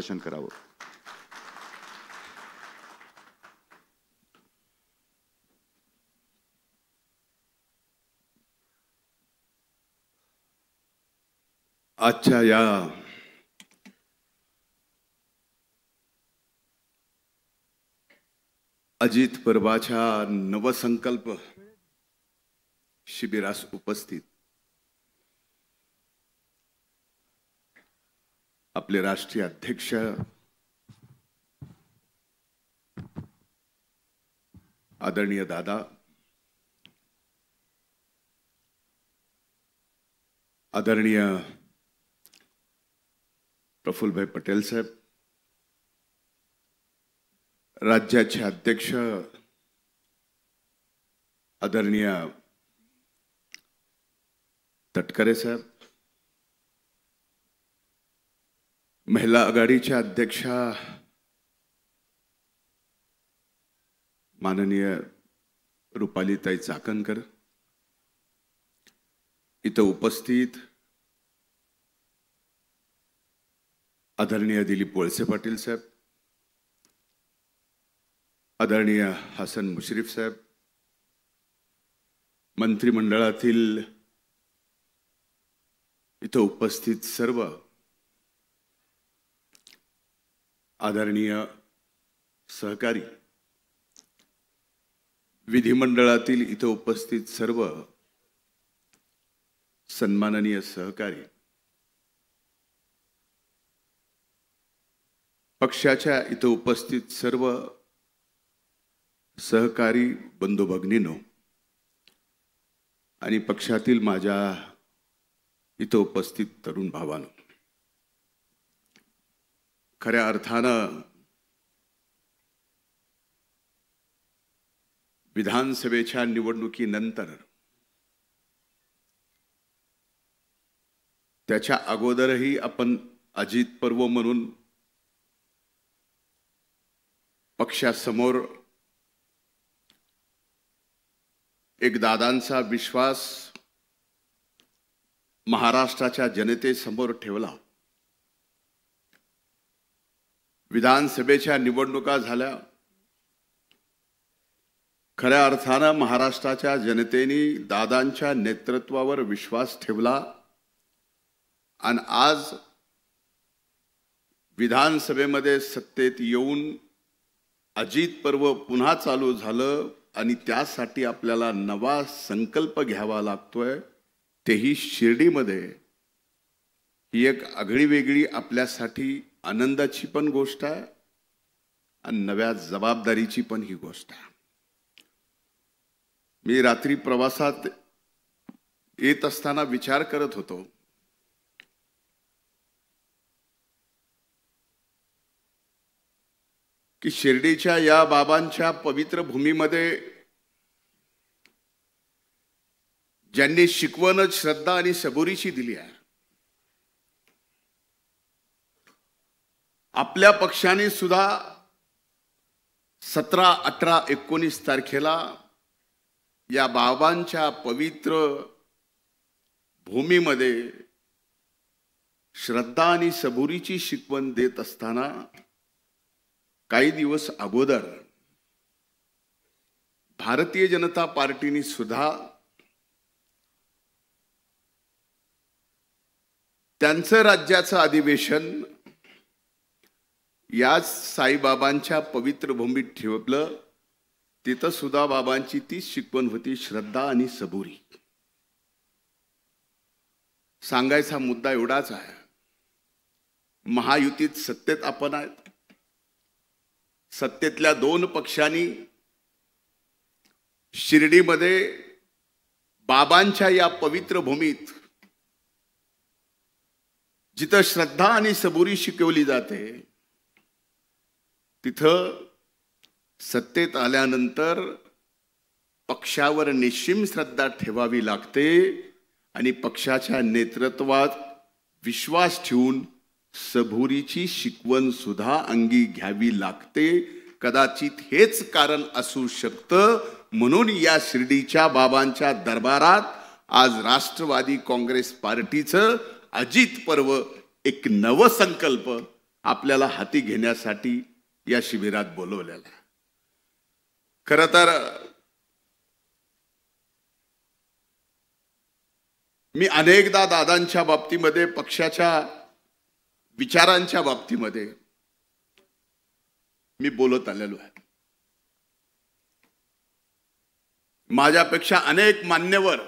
Operation करावं. आजच्या या अजित पर्वाच्या नवसंकल्प शिबिरास उपस्थित आपले राष्ट्रीय अध्यक्ष आदरणीय दादा, आदरणीय प्रफुल्लभाई पटेल साहेब, राज्याचे अध्यक्ष आदरणीय तटकरे साहेब, महिला आघाडीच्या अध्यक्षा माननीय रुपालीताई चाकणकर, इथं उपस्थित आदरणीय दिलीप वळसे पाटील साहेब, आदरणीय हसन मुश्रीफ साहेब, मंत्रिमंडळातील इथं उपस्थित सर्व आदरणीय सहकारी, विधिमंडळातील इथं उपस्थित सर्व सन्माननीय सहकारी, पक्षाच्या इथं उपस्थित सर्व सहकारी बंधू भगिनींनो आणि पक्षातील माझ्या इथं उपस्थित तरुण भावांनो, खऱ्या अर्थानं विधानसभेच्या निवडणुकीनंतर त्याच्या अगोदरही आपण अजित पर्व म्हणून पक्षासमोर एक दादांचा विश्वास महाराष्ट्राच्या जनतेसमोर ठेवला. विधानसभेच्या निवडणुका झाल्या. खऱ्या अर्थानं महाराष्ट्राच्या जनतेने दादांच्या नेतृत्वावर विश्वास ठेवला आणि आज विधानसभेमध्ये सत्तेत येऊन अजित पर्व पुन्हा चालू झालं आणि त्यासाठी आपल्याला नवा संकल्प घ्यावा लागतोय. तेही शिर्डीमध्ये ही एक आगळीवेगळी आपल्यासाठी आनंदाची पण गोष्ट आहे आणि नव्या जबाबदारीची पण ही गोष्ट आहे. मी रात्री प्रवासात येत असताना विचार करत होतो की शिर्डीच्या या बाबांच्या पवित्र भूमीमध्ये ज्यांनी शिकवणच श्रद्धा आणि सबुरीची दिली आहे, आपल्या पक्षाने सुद्धा 17, 18, 19 तारखेला या बाबांच्या पवित्र भूमीमध्ये श्रद्धा आणि सबुरीची शिकवण देत असताना काही दिवस अगोदर भारतीय जनता पार्टीने सुद्धा त्यांचं राज्याचं अधिवेशन याच साईबाबांच्या पवित्र भूमीत ठेवलं. तिथं सुद्धा बाबांची तीच शिकवण होती, श्रद्धा आणि सबुरी. सांगायचा मुद्दा एवढाच आहे, महायुतीत सत्तेत आपण आहेत. सत्तेतल्या 2 पक्षांनी शिर्डीमध्ये बाबांच्या या पवित्र भूमीत जिथं श्रद्धा आणि सबुरी शिकवली जाते, तिथं सत्तेत आल्यानंतर पक्षावर निश्चिम श्रद्धा ठेवावी लागते आणि पक्षाच्या नेतृत्वात विश्वास ठेवून सबुरीची शिकवण सुद्धा अंगी घ्यावी लागते. कदाचित हेच कारण असू शकतं म्हणून या शिर्डीच्या बाबांच्या दरबारात आज राष्ट्रवादी काँग्रेस पार्टीचं अजित पर्व एक नवसंकल्प आपल्याला हाती घेण्यासाठी या शिबिरात बोलवलेला आहे. खरं तर मी अनेकदा दादांच्या बाबतीमध्ये, पक्षाच्या विचारांच्या बाबतीमध्ये मी बोलत आलेलो आहे. माझ्यापेक्षा अनेक मान्यवर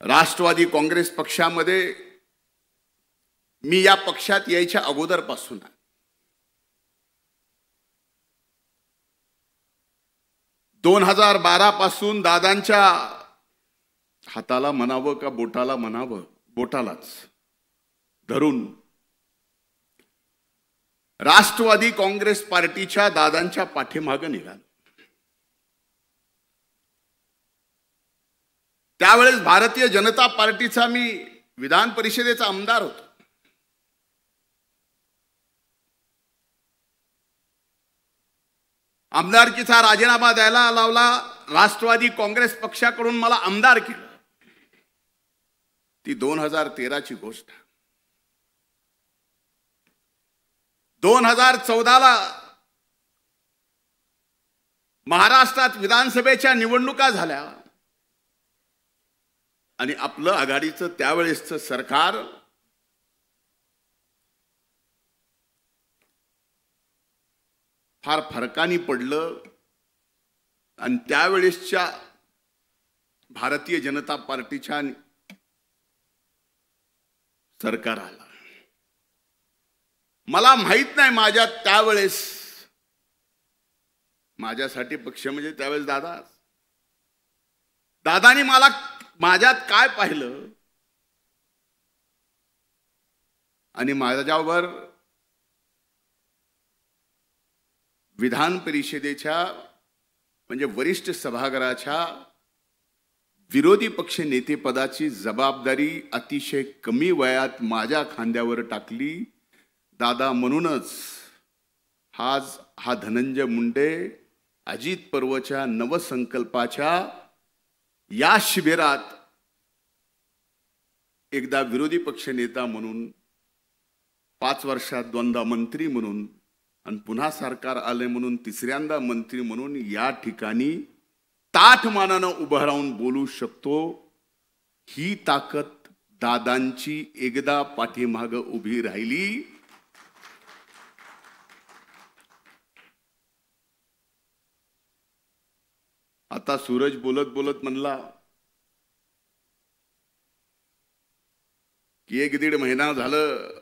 राष्ट्रवादी काँग्रेस पक्षामध्ये मी या पक्षात यायच्या अगोदरपासून 2012 पासून दादांच्या हाताला म्हणावं का बोटाला म्हणावं, बोटालाच धरून राष्ट्रवादी काँग्रेस पार्टीच्या दादांच्या पाठीमागे निघालो. त्यावेळेस भारतीय जनता पार्टीचा मी विधान परिषदेचा आमदार होतो. आमदारकीचा राजीनामा द्यायला लावला. राष्ट्रवादी काँग्रेस पक्षाकडून मला आमदार केलं. ती 2013 ची गोष्ट. 2014ला महाराष्ट्रात विधानसभेच्या निवडणुका झाल्या आणि आपलं आघाडीचं त्यावेळेसचं सरकार फार फरकाने पडलं आणि त्यावेळेसच्या भारतीय जनता पार्टीच्या सरकार आला. मला माहित नाही माझ्या त्यावेळेस, माझ्यासाठी पक्ष म्हणजे त्यावेळेस दादानी मला माझ्यात काय पाहिलं आणि माझ्यावर विधान परिषदेच्या म्हणजे वरिष्ठ सभागृहाच्या विरोधी पक्ष नेतेपदाची जबाबदारी अतिशय कमी वयात माझ्या खांद्यावर टाकली. दादा म्हणूनच हा धनंजय मुंडे अजित पर्वच्या नवसंकल्पाच्या या शिबिरात एकदा विरोधी पक्ष नेता म्हणून, 5 वर्षात 2दा मंत्री म्हणून आणि पुन्हा सरकार आले म्हणून तिसऱ्यांदा मंत्री म्हणून या ठिकाणी ताठ मानानं उभं राहून बोलू शकतो. ही ताकद दादांची एकदा पाठीमाग उभी राहिली. आता सूरज बोलत बोलत म्हणला की 1-1.5 महिना झालं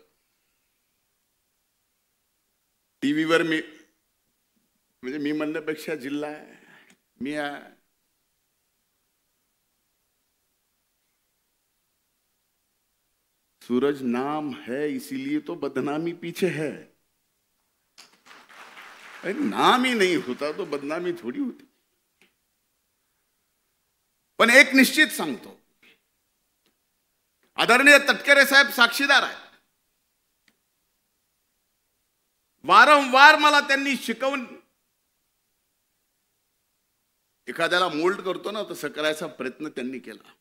टीव्हीवर मी, म्हणजे मी म्हणण्यापेक्षा जिल्हा आहे, मी सूरज नाम है इसीलिए तो बदनामी पीछे है. अरे नाम ही नहीं होता तो बदनामी थोड़ी होती. पण एक निश्चित सांगतो, आदरणीय तटकरे साहेब साक्षीदार आहेत. वारंवार मला त्यांनी शिकवून, एखाद्याला मोल्ड करतो ना तसं करायचा प्रयत्न त्यांनी केला.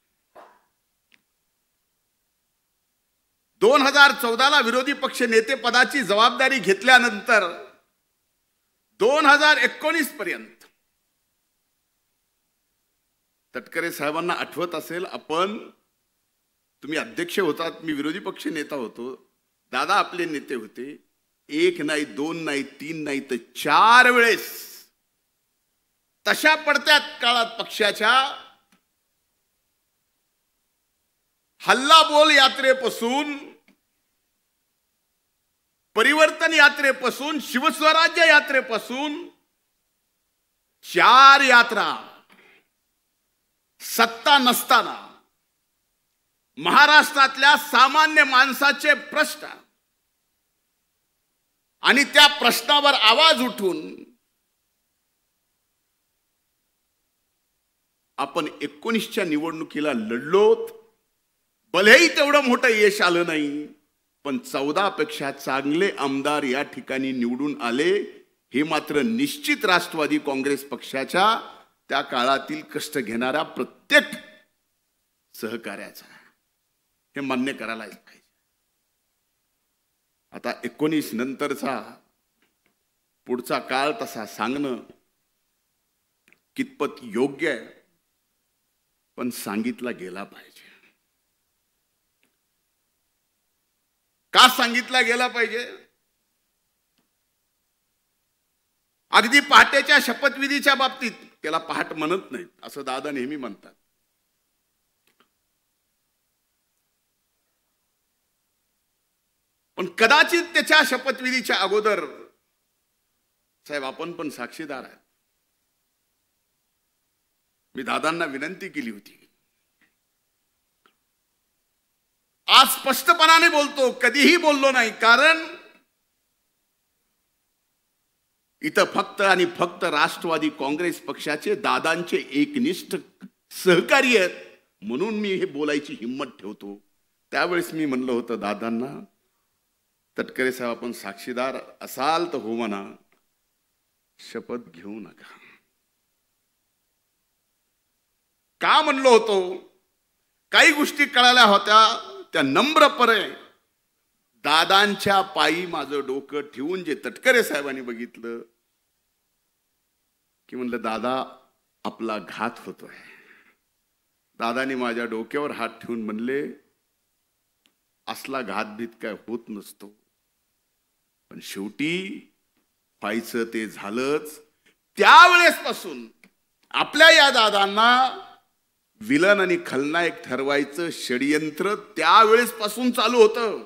2014ला विरोधी पक्ष नेते पदाची जबाबदारी घेतल्यानंतर 2019 पर्यंत तटकरे साहेबांना आठवत असेल, तुम्ही अध्यक्ष होतात, मी विरोधी पक्ष नेता होतो, दादा आपले नेते होते. 1 नाही 2 नाही 3 नाही तर 4 वेळेस तशा पडत्या काळात पक्षाच्या हल्ला बोल यात्रेपासून, परिवर्तन यात्रेपासून, शिवस्वराज्य यात्रेपासून 4 यात्रा सत्ता नसताना महाराष्ट्रातल्या सामान्य माणसाचे प्रश्न आणि त्या प्रश्नावर आवाज उठून आपण 19च्या निवडणुकीला लढलोत. भलेही तेवढं मोठं यश आलं नाही, पण 14 पेक्षा चांगले आमदार या ठिकाणी निवडून आले. हे मात्र निश्चित राष्ट्रवादी काँग्रेस पक्षाच्या त्या काळातील कष्ट घेणाऱ्या प्रत्येक सहकार्याचा, हे मान्य करायलाच पाहिजे. आता 19 नंतरचा पुढचा काळ तसा सांगणं कितपत योग्य आहे, पण सांगितला गेला पाहिजे. का सांगितला गेला पाहिजे? अगदी पहाटेच्या शपथविधीच्या बाबतीत त्याला पहाट म्हणत नाहीत असं दादा नेहमी म्हणतात. पण कदाचित त्याच्या शपथविधीच्या अगोदर साहेब आपण पण साक्षीदार आहे. मी दादांना विनंती केली होती. आज स्पष्टपणाने बोलतो, कधीही बोललो नाही, कारण इथं फक्त आणि फक्त राष्ट्रवादी काँग्रेस पक्षाचे दादांचे एकनिष्ठ सहकारी आहेत म्हणून मी हे बोलायची हिम्मत ठेवतो. त्यावेळेस मी म्हणलं होतं दादांना, तटकरे साहेब आपण साक्षीदार असाल तर हो म्हणा, शपथ घेऊ नका. का म्हणलो होतो? काही गोष्टी कळाल्या होत्या, त्या नम्रपणे दादांच्या पायी माझं डोकं ठेवून जे तटकरे साहेबांनी बघितलं की म्हणलं दादा आपला घात होतोय. दादानी माझ्या डोक्यावर हात ठेवून म्हणले असला घातभीत काय होत नसतो, पण शेवटी व्हायचं ते झालंच. त्यावेळेसपासून आपल्या या दादांना विलन आणि खलनायक ठरवायचं षडयंत्र त्यावेळेस पासून चालू होतं.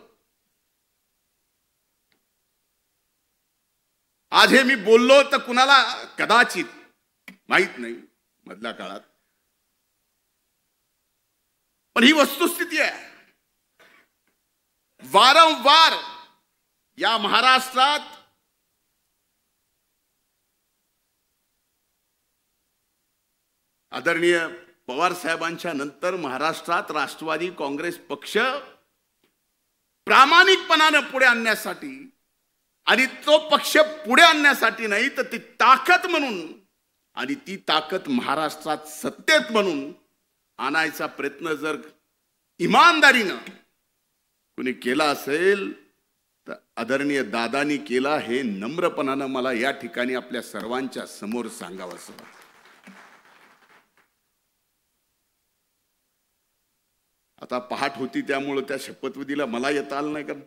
आज हे मी बोललो तर कुणाला कदाचित माहित नाही मधल्या काळात, पण ही वस्तुस्थिती आहे. वारंवार या महाराष्ट्रात आदरणीय पवार साहेबांच्या नंतर महाराष्ट्रात राष्ट्रवादी काँग्रेस पक्ष प्रामाणिकपणाने पुढे आणण्यासाठी, आणि तो पक्ष पुढे आणण्यासाठी नाही तर ती ताकद म्हणून, आणि ती ताकद महाराष्ट्रात सत्तेत म्हणून आणायचा प्रयत्न जर इमानदारीनं कुणी केला असेल तर आदरणीय दादांनी केला, हे नम्रपणानं मला या ठिकाणी आपल्या सर्वांच्या समोर सांगावंसं वाटतं. आता पहाट होती त्यामुळे त्या शपथविधीला मला येता आलं नाही, कारण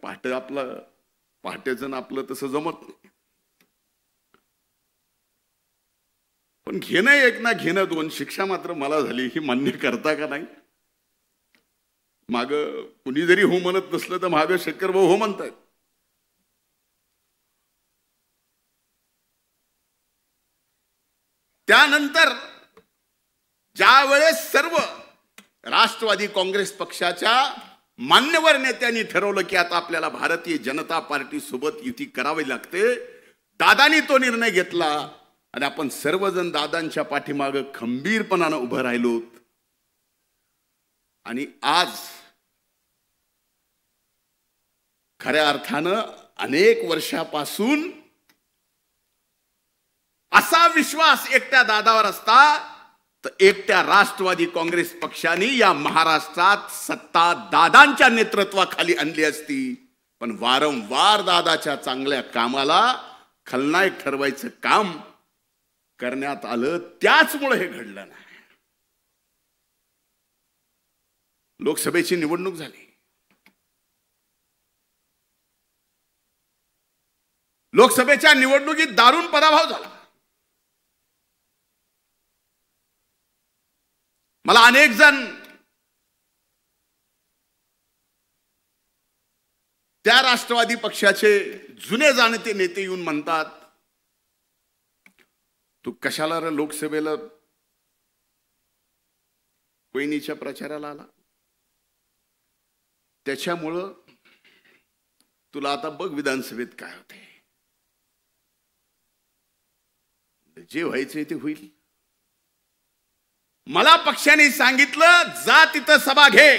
पहाटेचं आपलं तसं जमत नाही. पण घेणं एक ना घेणं दोन, शिक्षा मात्र मला झाली. ही मान्य करता का नाही? माग कुणी जरी हो म्हणत नसलं तर माग शेखर भाऊ हो म्हणतायत. त्यानंतर ज्या वेळेस सर्व राष्ट्रवादी काँग्रेस पक्षाच्या मान्यवर नेत्यांनी ठरवलं की आता आपल्याला भारतीय जनता पार्टी सोबत युती करावी लागते, दादांनी तो निर्णय घेतला आणि आपण सर्वजण दादांच्या पाठीमागे खंबीरपणाने उभं राहिलो. आणि आज खऱ्या अर्थानं अनेक वर्षापासून असा विश्वास एकट्या दादावर असता तर एकट्या राष्ट्रवादी काँग्रेस पक्षाने या महाराष्ट्रात सत्ता दादांच्या नेतृत्वाखाली आणली असती. पण वारंवार दादाच्या चांगल्या कामाला खलनायक ठरवायचं काम करण्यात आलं, त्याचमुळे हे घडलं नाही. लोकसभेची निवडणूक झाली. लोकसभेच्या निवडणुकीत दारुण पराभव झाला. मला अनेक जण त्या राष्ट्रवादी पक्षाचे जुने जाणते नेते येऊन म्हणतात, तू कशाला रे लोकसभेला कोयनीच्या प्रचाराला आला? त्याच्यामुळं तुला आता बघ विधानसभेत काय होते. जे व्हायचंय ते होईल. मला पक्षाने सांगितलं जा तिथं सभा घे.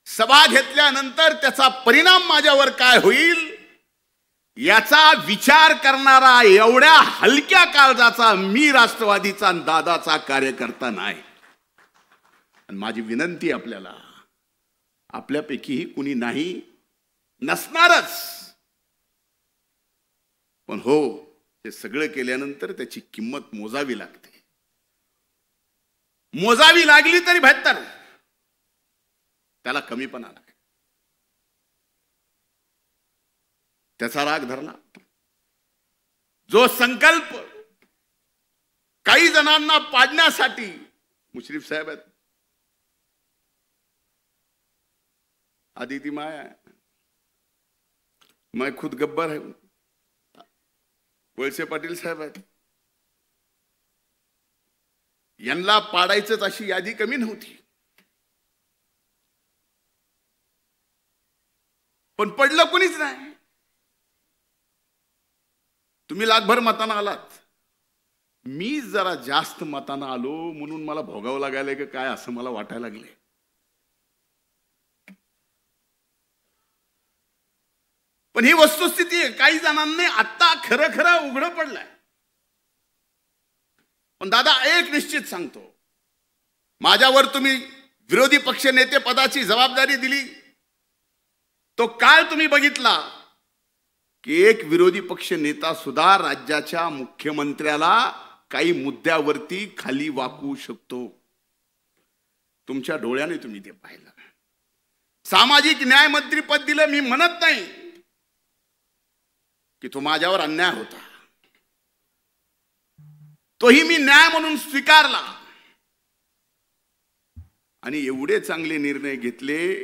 सभा घेतल्यानंतर त्याचा परिणाम माझ्यावर काय होईल याचा विचार करणारा एवढ्या हलक्या काळजाचा मी राष्ट्रवादीचा दादाचा कार्यकर्ता नाही. आणि माझी विनंती आपल्याला, आपल्यापैकीही कुणी नाही नसणारच. पण हो, हे सगळं केल्यानंतर त्याची किंमत मोजावी लागते. मोजावी लागली तरी 72 त्याला कमीपणा लागला. त्याचा राग धरला. जो संकल्प काही जणांना पाडण्यासाठी मुश्रीफ साहेब आहेत, आदिती माया, मैं खुद गब्बर है, वळसे पाटील साहेब आहेत, यांना पाडायचंच अशी यादी कमी नव्हती. पण पडलं कोणीच नाही. तुम्ही लाखभर मतांना आलात, मी जरा जास्त मतांना आलो म्हणून मला भोगावं लागायला की काय असं मला वाटायला लागले. पण ही वस्तुस्थिती आहे. काही जणांनी आता खरं खरं उघडं पडलंय. पण दादा एक निश्चित सांगतो, माझ्यावर तुम्ही विरोधी पक्ष नेते पदाची जबाबदारी दिली, तो काळ तुम्ही बघितला की एक विरोधी पक्ष नेता सुद्धा राज्याच्या मुख्यमंत्र्याला काही मुद्द्यावरती खाली वाकवू शकतो. तुमच्या डोळ्याने तुम्ही ते पाहिलं. सामाजिक न्याय मंत्री पद दिलं, मी म्हणत नाही की तो माझ्यावर अन्याय होता, तोही मी न्याय म्हणून स्वीकारला आणि एवढे चांगले निर्णय घेतले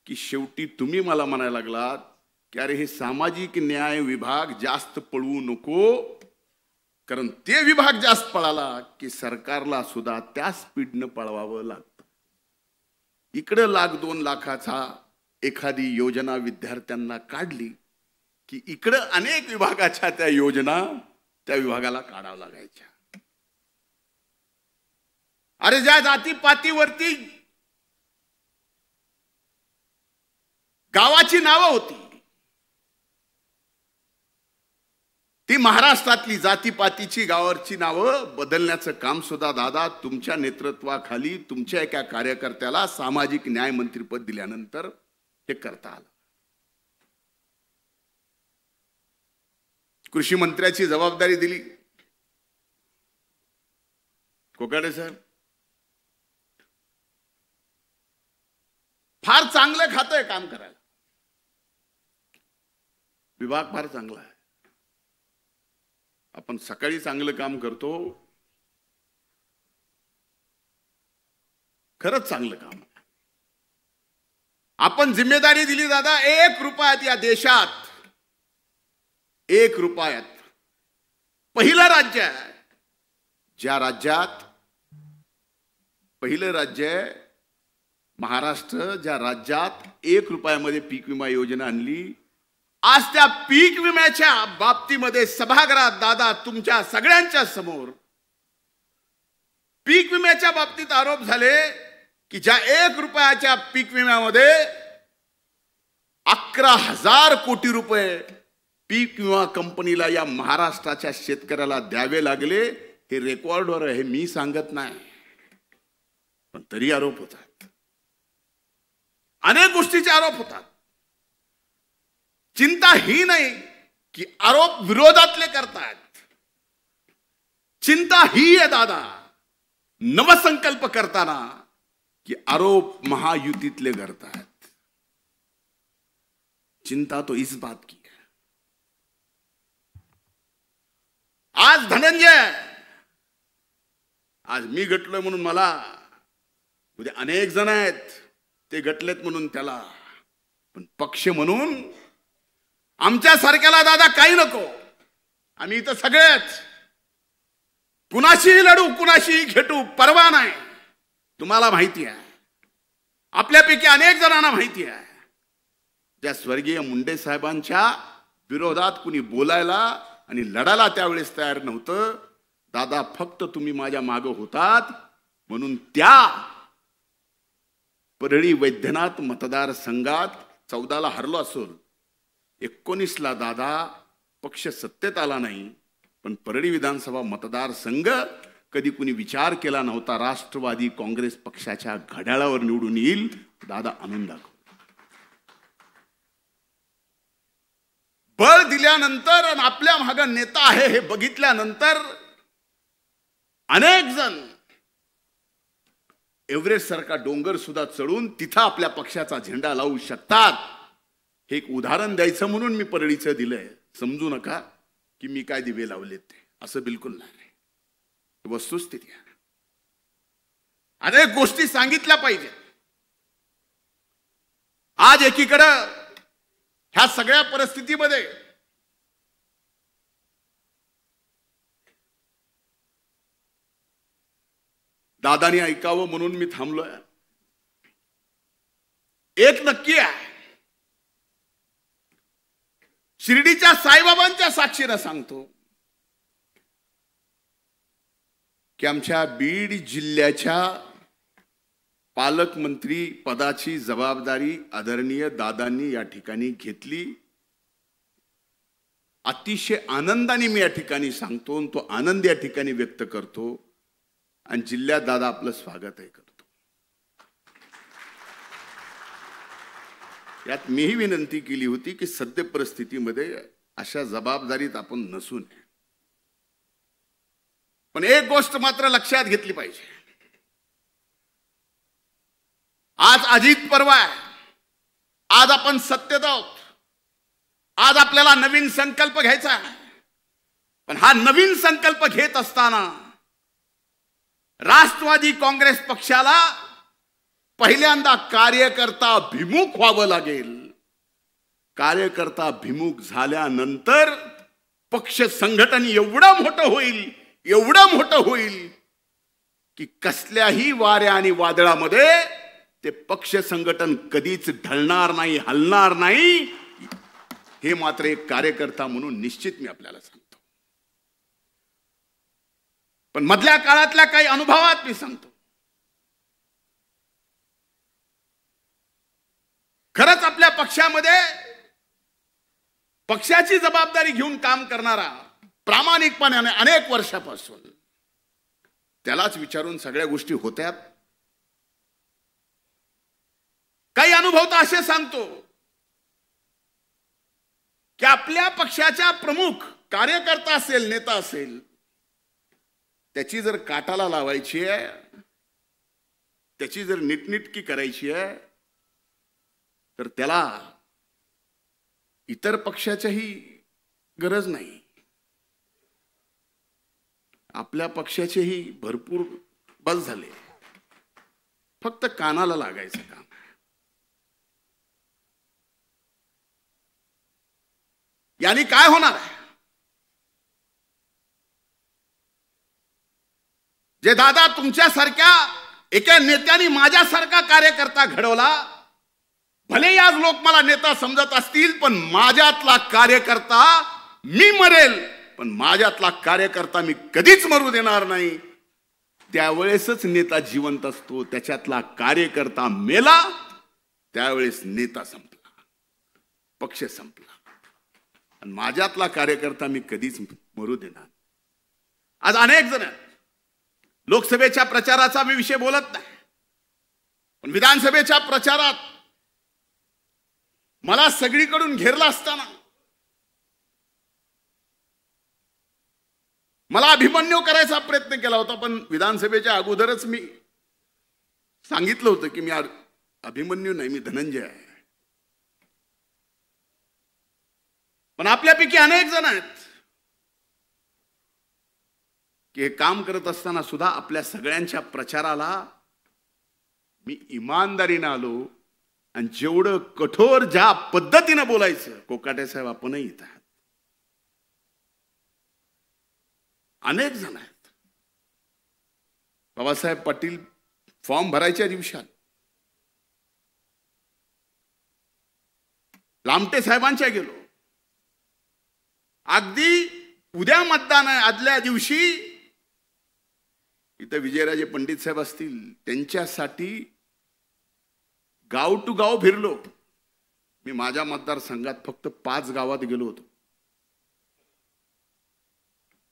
की शेवटी तुम्ही मला म्हणायला लागलात की अरे हे सामाजिक न्याय विभाग जास्त पळवू नको, कारण ते विभाग जास्त पळाला की सरकारला सुद्धा त्या स्पीडनं पळवावं लागतं. इकडे 1,00,000-2 लाखाचा एखादी योजना विद्यार्थ्यांना काढली की इकडे अनेक विभागाच्या त्या योजना त्या विभागाला काढावं लागायच्या. अरे ज्या जातीपातीवरती गावाची नावं होती, ती महाराष्ट्रातली जातीपातीची गावाची नावं बदलण्याचं काम सुद्धा दादा तुमच्या नेतृत्वाखाली तुमच्या एका कार्यकर्त्याला सामाजिक न्याय मंत्रीपद दिल्यानंतर हे करता आलं. कृषी मंत्र्याची जबाबदारी दिली कोकाटे साहेब. फार चांगलं खातंय काम करायला, विभाग फार चांगला आहे. आपण सकाळी चांगलं काम करतो, खरंच चांगलं काम. आपण जिम्मेदारी दिली दादा, 1 रुपयात या देशात 1 रुपयात पहिलं राज्य आहे, ज्या राज्यात पहिलं राज्य आहे महाराष्ट्र, ज्या राज्यात 1 रुपयामध्ये पीक विमा योजना आणली. आज त्या पीक विम्याच्या बाबतीमध्ये सभागृहात दादा तुमच्या सगळ्यांच्या समोर पीक विम्याच्या बाबतीत आरोप झाले की ज्या 1 रुपयाच्या पीक विम्यामध्ये 11,000 कोटी रुपये पीक विमा कंपनीला या महाराष्ट्राच्या शेतकऱ्याला द्यावे लागले. हे रेकॉर्डवर आहे, मी सांगत नाही, पण तरी आरोप होतात. अनेक गोष्टीचे आरोप होतात. चिंता ही नाही की आरोप विरोधातले करतात, चिंता ही आहे दादा नवसंकल्प करताना की आरोप महायुतीतले करतात. चिंता तो इस बात की है. आज धनंजय, आज मी गटलोय म्हणून मला, उद्या अनेक जण आहेत ते गटलेत म्हणून त्याला, पण पक्ष म्हणून आमच्या सारख्याला दादा काही नको. आम्ही इथं सगळेच कुणाशीही लढू, कुणाशीही खेटू, परवा नाही. तुम्हाला माहिती आहे, आपल्यापैकी अनेक जणांना माहिती आहे, ज्या स्वर्गीय मुंडे साहेबांच्या विरोधात कुणी बोलायला आणि लढायला त्यावेळेस तयार नव्हतं दादा, फक्त तुम्ही माझ्या मागे होतात म्हणून त्या परळी वैद्यनाथ मतदारसंघात 14ला हरलो असून 19ला दादा पक्ष सत्तेत आला नाही, पण परळी विधानसभा मतदारसंघ कधी कुणी विचार केला नव्हता राष्ट्रवादी काँग्रेस पक्षाच्या घड्याळावर निवडून येईल. दादा आणून दाखव. बळ दिल्यानंतर आणि आपल्या मागे नेता आहे हे बघितल्यानंतर अनेक जण एव्हरेस्ट सारखा डोंगर सुद्धा चढून तिथं आपल्या पक्षाचा झेंडा लावू शकतात. हे एक उदाहरण द्यायचं म्हणून मी परळीचं दिलंय. समजू नका की मी काय दिवे लावलेत ते, असं बिलकुल नाही. वस्तुस्थिती आहे. अनेक गोष्टी सांगितल्या पाहिजेत. आज एकीकडं ह्या सगळ्या परिस्थितीमध्ये दादानी ऐकावं म्हणून मी थांबलोय. एक नक्की आहे, शिर्डीच्या साईबाबांच्या साक्षीनं सांगतो की आमच्या बीड जिल्ह्याच्या पालकमंत्री पदाची जबाबदारी आदरणीय दादांनी या ठिकाणी घेतली. अतिशय आनंदाने मी या ठिकाणी सांगतो, तो आनंद या ठिकाणी व्यक्त करतो आणि जिल्ह्यात दादा आपलं स्वागत करतो. यात मीही विनंती केली होती की सद्य परिस्थितीमध्ये अशा जबाबदारीत आपण नसू नये. पण एक गोष्ट मात्र लक्षात घेतली पाहिजे. आज अजित पर्व आहे. आज आपण सत्तेत आहोत. आज आपल्याला नवीन संकल्प घ्यायचा आहे. पण हा नवीन संकल्प घेत असताना राष्ट्रवादी काँग्रेस पक्षाला पहिल्यांदा कार्यकर्ता भिमुख व्हावं लागेल. कार्यकर्ता भिमुख झाल्यानंतर पक्ष संघटन एवढं मोठं होईल की कसल्याही वाऱ्या आणि वादळामध्ये ते पक्ष संघटन कधीच ढळणार नाही, हलणार नाही. हे मात्र एक कार्यकर्ता म्हणून निश्चित मी आपल्याला सांगतो. पण मधल्या काळातल्या काही अनुभवात मी सांगतो, खरंच आपल्या पक्षामध्ये पक्षाची जबाबदारी घेऊन काम करणारा प्रामाणिकपणाने अनेक वर्षापासून त्यालाच विचारून सगळ्या गोष्टी होत्यात. काही अनुभव तर असे सांगतो की आपल्या पक्षाच्या प्रमुख कार्यकर्ता असेल, नेता असेल, त्याची जर काटाला लावायची आहे, त्याची जर नीटनीटकी करायची आहे, तर त्याला इतर पक्षाच्याही गरज नाही. आपल्या पक्षाचेही भरपूर बस झाले. फक्त कानाला लागायचं काम. यानी काय होणार आहे? जे दादा तुमच्यासारख्या एका नेत्याने माझ्यासारखा कार्यकर्ता घडवला, भले आज लोक मला नेता समजत असतील, पण माझ्यातला कार्यकर्ता मी मरेल, पण माझ्यातला कार्यकर्ता मी कधीच मरू देणार नाही. त्यावेळेसच नेता जिवंत असतो. त्याच्यातला कार्यकर्ता मेला त्यावेळेस नेता संपला, पक्ष संपला. आणि माझ्यातला कार्यकर्ता मी कधीच मरू देणार. आज अनेक जण लोकसभेच्या प्रचाराचा मी विषय बोलत नाही, पण विधानसभेच्या प्रचारात मला सगळीकडून घेरला असताना मला अभिमन्यू करायचा प्रयत्न केला होता. पण विधानसभेच्या अगोदरच मी सांगितलं होतं की मी अभिमन्यू नाही, मी धनंजय आहे. पण आपल्यापैकी अनेक जण आहेत की हे काम करत असताना सुद्धा आपल्या सगळ्यांच्या प्रचाराला मी इमानदारीने आलो आणि जेवढं कठोर ज्या पद्धतीने बोलायचं, कोकाटे साहेब आपणही इथं आहात, अनेक जण आहेत. बाबासाहेब पाटील फॉर्म भरायच्या दिवसात लामटे साहेबांच्या गेलो. अगदी उद्या मतदान आहे आदल्या दिवशी इथं विजयराजे पंडित साहेब असतील, त्यांच्यासाठी गाव टू गाव फिरलो. मी माझ्या मतदारसंघात फक्त 5 गावात गेलो होतो.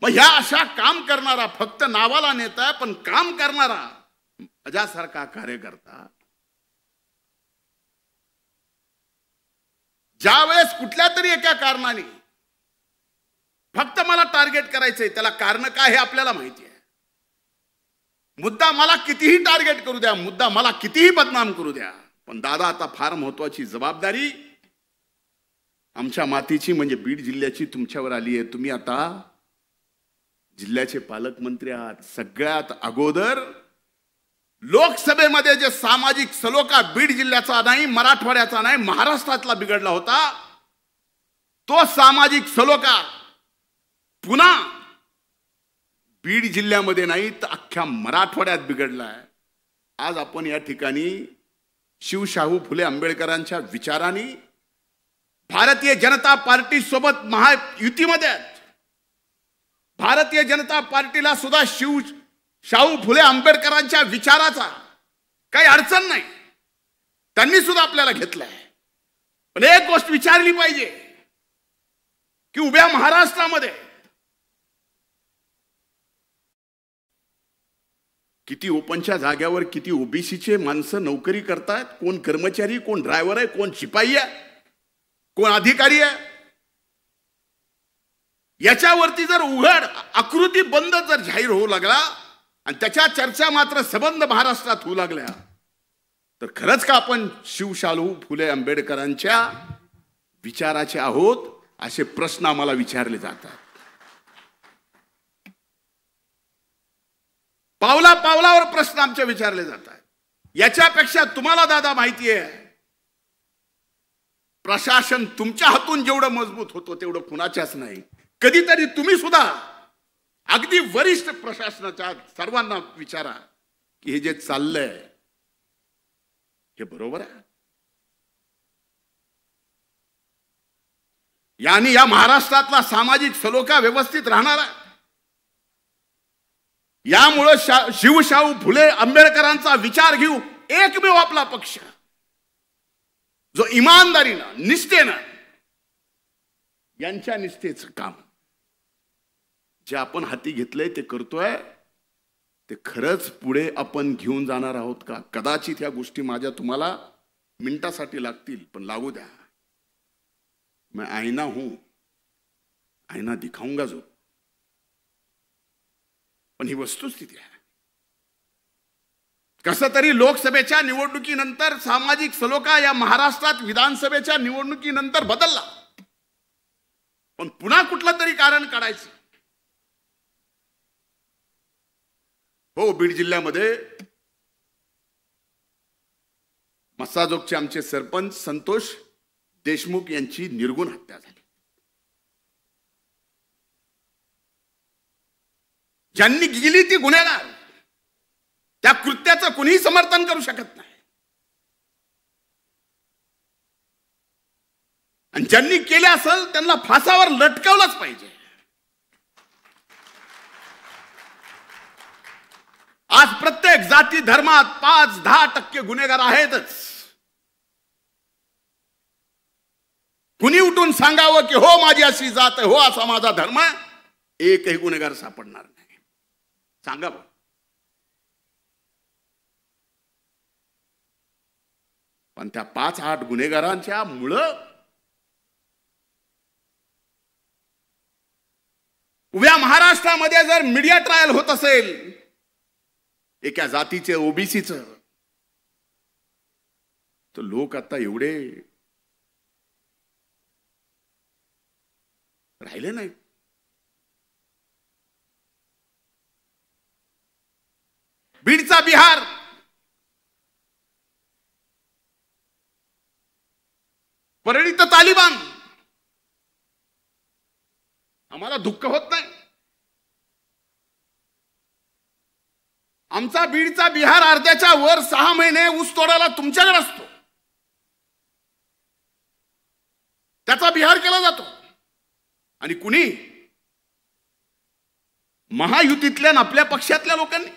मग ह्या अशा काम करणारा, फक्त नावाला नेता पण काम करणारा माझ्यासारखा कार्यकर्ता ज्या वेळेस कुठल्या तरी एका कारणाने फक्त मला टार्गेट करायचंय. त्याला कारण काय हे आपल्याला माहिती आहे. मुद्दा मला कितीही टार्गेट करू द्या, मुद्दा मला कितीही बदनाम करू द्या, पण दादा आता फार महत्वाची जबाबदारी आमच्या मातीची म्हणजे बीड जिल्ह्याची तुमच्यावर आली आहे. तुम्ही आता जिल्ह्याचे पालकमंत्री आहात. सगळ्यात अगोदर लोकसभेमध्ये जे सामाजिक सलोखा बीड जिल्ह्याचा नाही, मराठवाड्याचा नाही, महाराष्ट्रातला बिघडला होता, तो सामाजिक सलोखा पुन्हा बीड जिल्ह्यामध्ये नाही तर अख्ख्या मराठवाड्यात बिघडलाय. आज आपण या ठिकाणी शिवशाहू फुले आंबेडकरांच्या विचारांनी भारतीय जनता पार्टी सोबत महायुतीमध्ये आहेत. भारतीय जनता पार्टीला सुद्धा शाहू फुले आंबेडकरांच्या विचाराचा काही अडचण नाही. त्यांनी सुद्धा आपल्याला घेतलाय. पण एक गोष्ट विचारली पाहिजे की उभ्या महाराष्ट्रामध्ये किती ओपनच्या जाग्यावर किती ओबीसीचे माणसं नोकरी करतात. कोण कर्मचारी, कोण ड्रायव्हर आहे, कोण शिपाई आहे, कोण अधिकारी आहे. याच्यावरती जर उघड आकृती बंद जर जाहीर होऊ लागला आणि त्याच्या चर्चा मात्र सबंध महाराष्ट्रात होऊ लागल्या तर खरंच का आपण शिवशाहू फुले आंबेडकरांच्या विचाराचे आहोत असे प्रश्न आम्हाला विचारले जातात. पावला पावलावर प्रश्न आमचे विचारले जातात. याच्यापेक्षा तुम्हाला दादा माहिती आहे प्रशासन तुमच्या हातून जेवढं मजबूत होतो तेवढं कुणाच्याच नाही. कधीतरी तुम्ही सुद्धा अगदी वरिष्ठ प्रशासनाच्या सर्वांना विचारा की हे जे चाललंय हे बरोबर आहे. यानी या महाराष्ट्रातला सामाजिक सलोखा व्यवस्थित राहणार आहे. यामुळे शिवशाहू फुले आंबेडकरांचा विचार घेऊ एकमेव आपला पक्ष जो इमानदारीनं निष्ठेनं यांच्या निष्ठेचं काम जे आपण हाती घेतलंय ते करतोय ते खरंच पुढे आपण घेऊन जाणार आहोत का. कदाचित या गोष्टी माझ्या तुम्हाला मिनिटासाठी लागतील पण लागू द्या. मैं आईना हूं, आईना दिखाऊंगा जो. पण ही वस्तुस्थिती आहे. कसं तरी लोकसभेच्या निवडणुकीनंतर सामाजिक सलोखा या महाराष्ट्रात विधानसभेच्या निवडणुकीनंतर बदलला. पण पुन्हा कुठलं तरी कारण काढायचं. हो, बीड जिल्ह्यामध्ये मस्साजोगचे आमचे सरपंच संतोष देशमुख यांची निर्गुण हत्या झाली. ज्यांनी केली ती गुन्हेगार, त्या कृत्याचं कुणीही समर्थन करू शकत नाही. आणि ज्यांनी केले असेल त्यांना फासावर लटकवलंच पाहिजे. आज प्रत्येक जाती धर्मात 5-10% गुन्हेगार आहेतच. कुणी उठून सांगावं की हो माझी अशी जात आहे, हो असा माझा धर्म आहे, एकही गुन्हेगार सापडणार नाही. सांगा बा. पण त्या 5-8 गुन्हेगारांच्या मुळे उभ्या महाराष्ट्रामध्ये जर मीडिया ट्रायल होत असेल एका जातीचे ओबीसीचं तर लोक आता एवढे राहिले नाही. बीडचा बिहार, परळीत तालिबान. आम्हाला दुःख होत नाही. आमचा बीडचा बिहार अर्ध्याच्या वर 6 महिने ऊस तोडायला तुमच्याकडे असतो. त्याचा बिहार केला जातो. आणि कुणी महायुतीतल्या आपल्या पक्षातल्या लोकांनी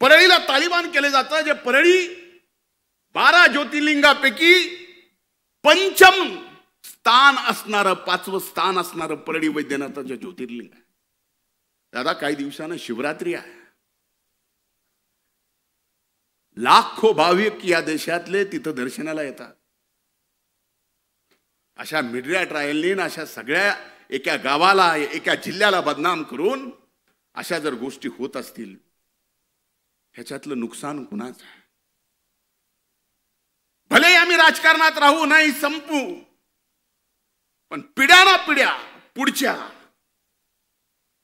परळीला तालिबान केले जातं. जे परळी 12 ज्योतिर्लिंगापैकी पंचम स्थान असणारं, 5वं स्थान असणारं परळी वैद्यनाथाचं ज्योतिर्लिंग आहे. दादा काही दिवसानं शिवरात्री आहे. लाखो भाविक या देशातले तिथं दर्शनाला येतात. अशा मीडिया ट्रायलनी अशा सगळ्या एका गावाला एका जिल्ह्याला बदनाम करून अशा जर गोष्टी होत असतील, ह्याच्यातलं नुकसान कुणाचं आहे? भले आम्ही राजकारणात राहू नाही संपू, पण पिढ्या ना पिढ्या पुढच्या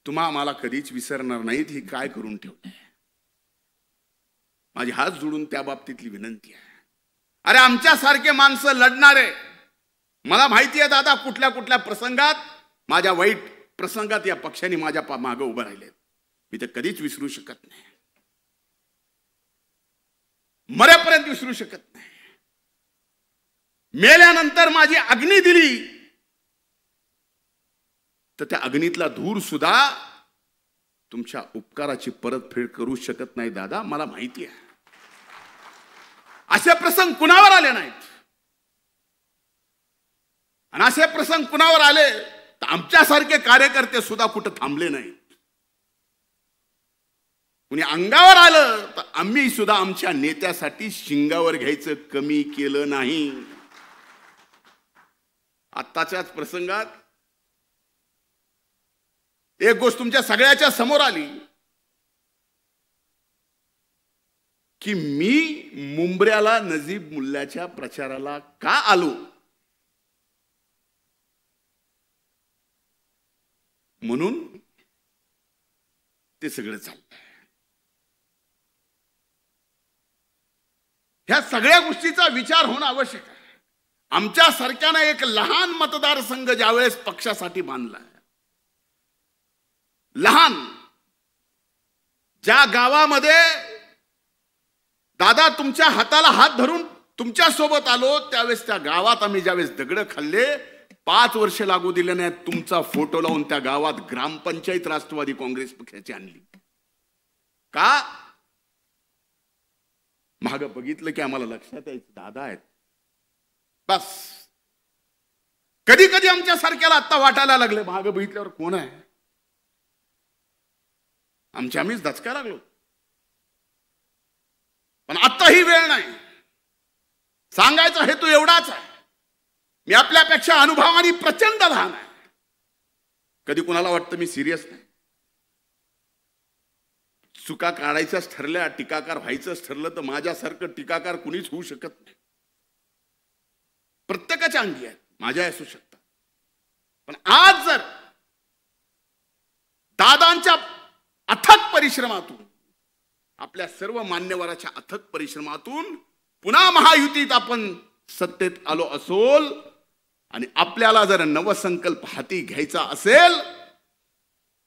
तुम्हा आम्हाला कधीच विसरणार नाहीत. ही काय करून ठेवलंय? माझी हात जोडून त्या बाबतीतली विनंती आहे. अरे आमच्यासारखे माणसं लढणारे, मला माहिती आहे दादा कुठल्या कुठल्या प्रसंगात, माझ्या वाईट प्रसंगात या पक्षाने माझ्या मागे उभं राहिले, मी ते कधीच विसरू शकत नाही, मरेपर्यंत विसरू शकत नाही. मेल्यानंतर माझी अग्नी दिली तर त्या अग्नीतला धूर सुद्धा तुमच्या उपकाराची परतफेड करू शकत नाही दादा, मला माहिती आहे. असे प्रसंग कुणावर आले नाहीत, आणि असे प्रसंग कुणावर आले तर आमच्यासारखे कार्यकर्ते सुद्धा कुठं थांबले नाहीत. कुणी अंगावर आलं तर आम्ही सुद्धा आमच्या नेत्यासाठी शिंगावर घ्यायचं कमी केलं नाही. आत्ताच्याच प्रसंगात एक गोष्ट तुमच्या सगळ्याच्या समोर आली की मी मुंबऱ्याला नजीब मुल्ल्याच्या प्रचाराला का आलो, म्हणून ते सगळं चाललंय. ह्या सगळ्या गोष्टीचा विचार होणं आवश्यक आहे. आमच्या सारख्यानं एक लहान मतदारसंघ ज्यावेळेस पक्षासाठी बांधलाय, लहान, ज्या गावामध्ये दादा तुमच्या हाताला हात धरून तुमच्या सोबत आलो, त्यावेळेस त्या गावात आम्ही ज्यावेळेस दगड खाल्ले, 5 वर्ष लागू दिले नाहीत, तुमचा फोटो लावून त्या गावात ग्रामपंचायत राष्ट्रवादी काँग्रेस पक्षाची आणली. का? माग बघितलं की आम्हाला लक्षात यायचं दादा आहेत. बस कधी कधी आमच्या सारख्याला आता वाटायला लागले, माग बघितल्यावर कोण आहे, आम्हीच दचका लागलो. पण आता ही वेळ नाही. सांगायचा हेतू एवढाच आहे, मी आपल्यापेक्षा अनुभवाने प्रचंड लहान आहे. कधी कुणाला वाटतं मी सिरियस नाही. चुका काढायच्याच ठरल्या, टीकाकार व्हायचंच ठरलं तर माझ्यासारखं टीकाकार कुणीच होऊ शकत नाही. प्रत्येकाच्या अंगी आहेत, माझ्या असू शकतात. पण आज जर दादांच्या अथक परिश्रमातून, आपल्या सर्व मान्यवराच्या अथक परिश्रमातून पुन्हा महायुतीत आपण सत्तेत आलो असोल, आणि आपल्याला जर नवसंकल्प हाती घ्यायचा असेल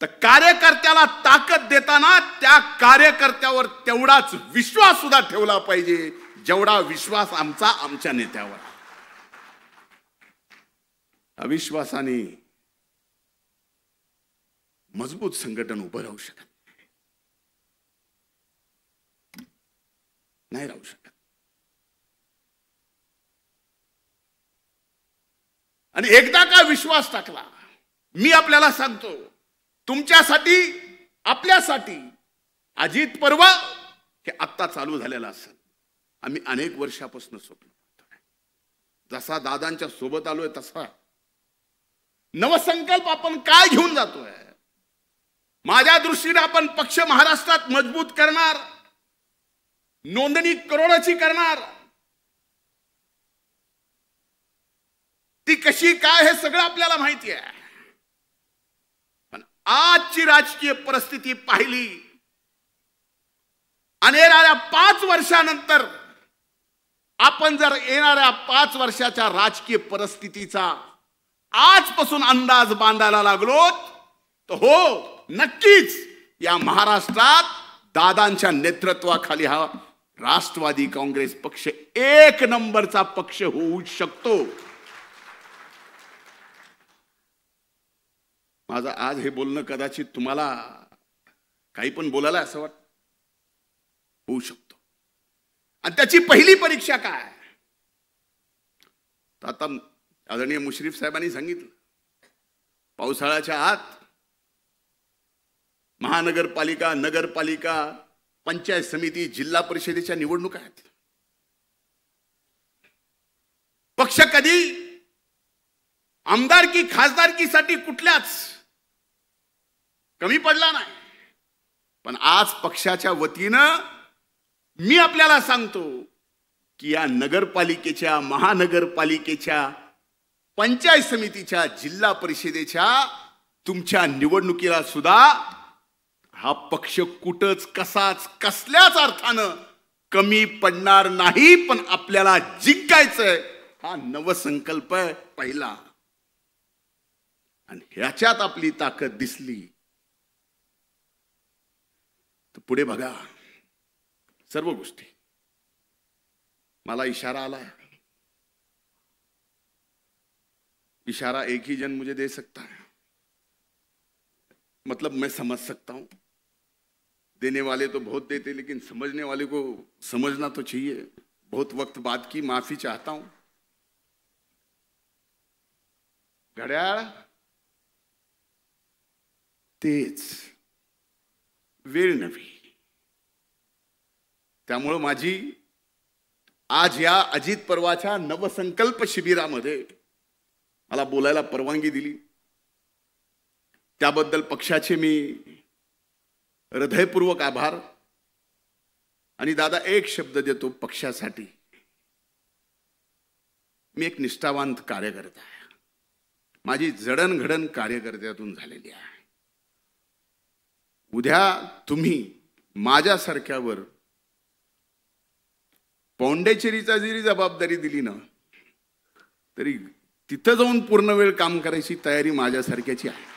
तर कार्यकर्त्याला ताकद देताना त्या कार्यकर्त्यावर तेवढाच विश्वास सुद्धा ठेवला पाहिजे जेवढा विश्वास आमचा आमच्या नेत्यावर. अविश्वासाने मजबूत संघटन उभं राहू शकत नाही, राहू शकत. आणि एकदा का विश्वास टाकला, मी आपल्याला सांगतो, तुमच्यासाठी, आपल्यासाठी अजित पर्व हे आत्ता चालू झालेलं असेल. आम्ही अनेक वर्षापासून स्वप्न पाहतोय. जसा दादांच्या सोबत आलोय तसा नवसंकल्प आपण काय घेऊन जातोय. माझ्या दृष्टीने आपण पक्ष महाराष्ट्रात मजबूत करणार, नोंदणी करोडाची करणार. ती कशी काय हे सगळं आपल्याला माहिती आहे. पण आजची राजकीय परिस्थिती पाहिली आणि येणाऱ्या 5 वर्षानंतर आपण जर येणाऱ्या 5 वर्षाच्या राजकीय परिस्थितीचा आजपासून अंदाज बांधायला लागलो तर हो, नक्कीच या महाराष्ट्रात दादांच्या नेतृत्वाखाली हा राष्ट्रवादी काँग्रेस पक्ष 1 नंबरचा पक्ष होऊ शकतो. माझं आज हे बोलणं कदाचित तुम्हाला काही पण बोलायला असं वाटतं, होऊ शकतो. आणि त्याची पहिली परीक्षा काय, तर आता आदरणीय मुश्रीफ साहेबांनी सांगितलं, पावसाळ्याच्या आत महानगरपालिका, नगरपालिका, पंचायत समिती, जिल्हा परिषदेच्या निवडणुका आहेत. पक्ष कधी आमदारकी खासदारकीसाठी कुठल्याच कमी पडला नाही. पण आज पक्षाच्या वतीनं मी आपल्याला सांगतो की या नगरपालिकेच्या, महानगरपालिकेच्या, पंचायत समितीच्या, जिल्हा परिषदेच्या तुमच्या निवडणुकीला सुद्धा हा पक्ष कुठंच कसाच कसल्याच अर्थानं कमी पडणार नाही. पण आपल्याला जिंकायचंय हा नवसंकल्प आहे पहिला. आणि ह्याच्यात आपली ताकद दिसली तर पुढे बघा सर्व गोष्टी. मला इशारा आला, इशारा एक ही जन मुझे दे सकता है, मतलब मैं समझ सकता हूं. देने वाले तो बहुत देते, लेकिन समझने वाले को समझना तो चाहिए. बहुत वक्त बाद की माफी चाहता हूं. घड्याळ तेच, वेळ नव्हे. त्यामुळे माझी आज या अजित पर्वाच्या नवसंकल्प शिबिरामध्ये मला बोलायला परवानगी दिली त्याबद्दल पक्षाचे मी हृदयपूर्वक आभार. आणि दादा एक शब्द देतो पक्षासाठी, मी एक निष्ठावंत कार्यकर्ता आहे. माझी जडणघडण कार्यकर्त्यातून झालेली आहे. उद्या तुम्ही माझ्यासारख्यावर पौंडेचेरीचा जरी जबाबदारी दिली ना तरी तिथं जाऊन पूर्ण वेळ काम करायची तयारी माझ्यासारख्याची आहे.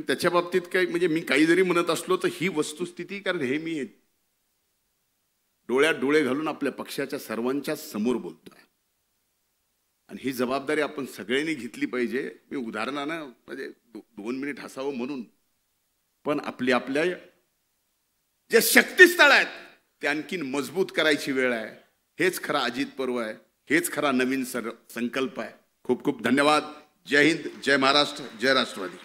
त्याच्या बाबतीत काही म्हणजे मी काही जरी म्हणत असलो तर ही वस्तुस्थिती, कारण हे मी डोळ्यात डोळे घालून आपल्या पक्षाच्या सर्वांच्या समोर बोलतोय आणि ही जबाबदारी आपण सगळ्यांनी घेतली पाहिजे. मी उदाहरणानं म्हणजे 2 मिनिट हसावं म्हणून, पण आपल्या जे शक्तिस्थळ आहेत ते आणखीन मजबूत करायची वेळ आहे. हेच खरा अजित पर्व आहे, हेच खरा नवीन संकल्प आहे. खूप खूप धन्यवाद. जय हिंद, जय महाराष्ट्र, जय राष्ट्रवादी.